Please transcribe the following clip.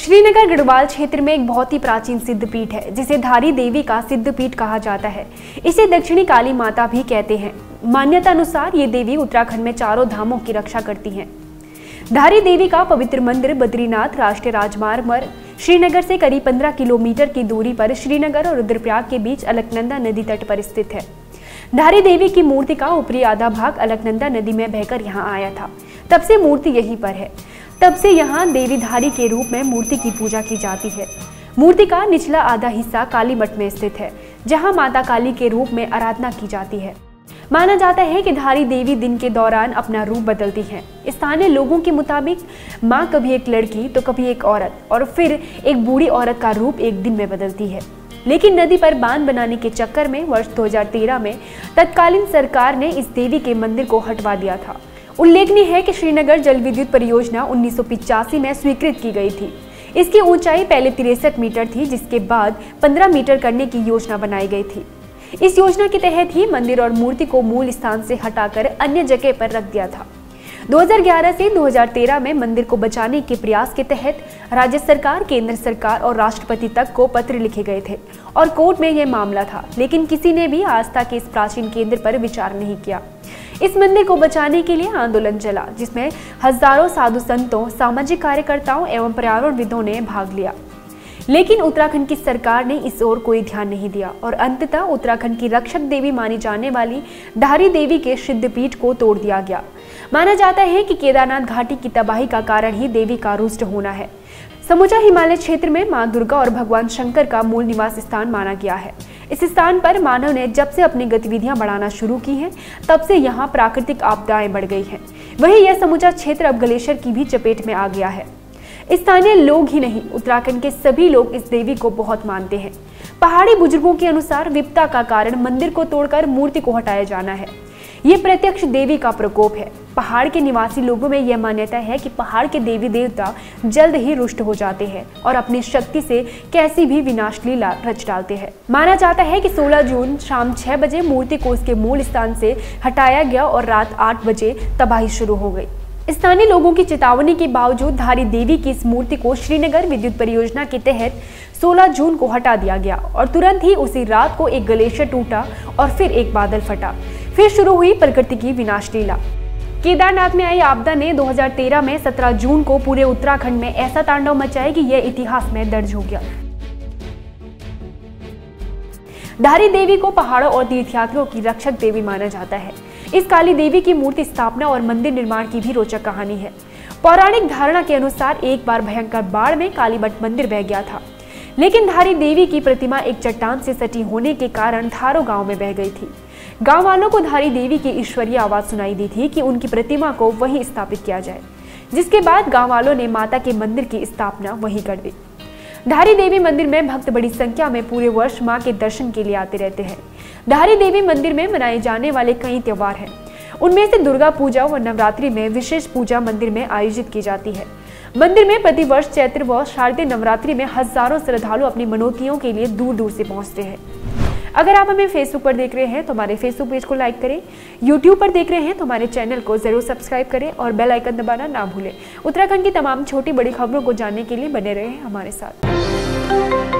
श्रीनगर गढ़वाल क्षेत्र में एक बहुत ही प्राचीन सिद्धपीठ है जिसे धारी देवी का सिद्धपीठ कहा जाता है। इसे दक्षिणी काली माता भी कहते हैं। मान्यता अनुसार ये देवी उत्तराखंड में चारों धामों की रक्षा करती हैं। धारी देवी का पवित्र मंदिर बद्रीनाथ राष्ट्रीय राजमार्ग पर श्रीनगर से करीब 15 किलोमीटर की दूरी पर श्रीनगर और रुद्रप्रयाग के बीच अलकनंदा नदी तट पर स्थित है। धारी देवी की मूर्ति का ऊपरी आधा भाग अलकनंदा नदी में बहकर यहाँ आया था। तब से मूर्ति यहीं पर है। तब से यहाँ देवी धारी के रूप में मूर्ति की पूजा की जाती है। मूर्ति का निचला आधा हिस्सा काली मठ में स्थित है, जहाँ माता काली के रूप में आराधना की जाती है। माना जाता है कि धारी देवी दिन के दौरान अपना रूप बदलती हैं। स्थानीय लोगों के मुताबिक माँ कभी एक लड़की तो कभी एक औरत और फिर एक बूढ़ी औरत का रूप एक दिन में बदलती है। लेकिन नदी पर बांध बनाने के चक्कर में वर्ष 2013 में तत्कालीन सरकार ने इस देवी के मंदिर को हटवा दिया था। उल्लेखनीय है कि श्रीनगर जल विद्युत परियोजना 1985 में स्वीकृत की गई थी। इसकी ऊंचाई पहले 63 मीटर थी, जिसके बाद 15 मीटर करने की योजना बनाई गई थी। इस योजना के तहत ही मंदिर और मूर्ति को मूल स्थान से हटाकर अन्य जगह पर रख दिया था। 2011 से 2013 में मंदिर को बचाने के प्रयास के तहत राज्य सरकार, केंद्र सरकार और राष्ट्रपति तक को पत्र लिखे गए थे और कोर्ट में यह मामला था, लेकिन किसी ने भी आस्था के इस प्राचीन केंद्र पर विचार नहीं किया। इस मंदिर को बचाने के लिए आंदोलन चला, जिसमें हजारों साधु संतों, सामाजिक कार्यकर्ताओं एवं पर्यावरणविदों ने भाग लिया। लेकिन उत्तराखंड की सरकार ने इस ओर कोई ध्यान नहीं दिया और अंततः उत्तराखंड की रक्षक देवी मानी जाने वाली धारी देवी के सिद्धपीठ को तोड़ दिया गया। माना जाता है कि केदारनाथ घाटी की तबाही का कारण ही देवी का रुष्ट होना है। समूचा हिमालय क्षेत्र में मां दुर्गा और भगवान शंकर का मूल निवास स्थान माना गया है। इस स्थान पर मानव ने जब से अपनी गतिविधियां बढ़ाना शुरू की हैं, तब से यहाँ प्राकृतिक आपदाएं बढ़ गई हैं। वहीं यह समूचा क्षेत्र अब ग्लेशियर की भी चपेट में आ गया है। स्थानीय लोग ही नहीं, उत्तराखंड के सभी लोग इस देवी को बहुत मानते हैं। पहाड़ी बुजुर्गों के अनुसार विपदा का कारण मंदिर को तोड़कर मूर्ति को हटाया जाना है। ये प्रत्यक्ष देवी का प्रकोप है। पहाड़ के निवासी लोगों में यह मान्यता है कि पहाड़ के देवी देवता जल्द ही रुष्ट हो जाते हैं और अपनी शक्ति से कैसी भी विनाश लीला रच डालते हैं। माना जाता है कि 16 जून शाम 6 बजे मूर्ति को उसके मूल स्थान से हटाया गया और रात 8 बजे तबाही शुरू हो गई। स्थानीय लोगों की चेतावनी के बावजूद धारी देवी की इस मूर्ति को श्रीनगर विद्युत परियोजना के तहत 16 जून को हटा दिया गया और तुरंत ही उसी रात को एक ग्लेशियर टूटा और फिर एक बादल फटा। फिर शुरू हुई प्रकृति की विनाश लीला। केदारनाथ में आई आपदा ने 2013 में 17 जून को पूरे उत्तराखंड में ऐसा तांडव मचाया कि यह इतिहास में दर्ज हो गया। धारी देवी को पहाड़ों और तीर्थयात्रियों की रक्षक देवी माना जाता है। इस काली देवी की मूर्ति स्थापना और मंदिर निर्माण की भी रोचक कहानी है। पौराणिक धारणा के अनुसार एक बार भयंकर बाढ़ में कालीमठ मंदिर बह गया था, लेकिन धारी देवी की प्रतिमा एक चट्टान से सटी होने के कारण धारो गांव में बह गई थी। गांव वालों को धारी देवी की ईश्वरीय आवाज सुनाई दी थी कि उनकी प्रतिमा को वहीं स्थापित किया जाए, जिसके बाद गांव वालों ने माता के मंदिर की स्थापना वहीं कर दी। धारी देवी मंदिर में भक्त बड़ी संख्या में पूरे वर्ष मां के दर्शन के लिए आते रहते हैं। धारी देवी मंदिर में मनाए जाने वाले कई त्योहार हैं। उनमें से दुर्गा पूजा व नवरात्रि में विशेष पूजा मंदिर में आयोजित की जाती है। मंदिर में प्रतिवर्ष चैत्र व शारदीय नवरात्रि में हजारों श्रद्धालु अपनी मनोतियों के लिए दूर दूर से पहुंचते हैं। अगर आप हमें फेसबुक पर देख रहे हैं तो हमारे फेसबुक पेज को लाइक करें, यूट्यूब पर देख रहे हैं तो हमारे चैनल को जरूर सब्सक्राइब करें और बेल आइकन दबाना ना भूलें। उत्तराखंड की तमाम छोटी बड़ी खबरों को जानने के लिए बने रहें हमारे साथ।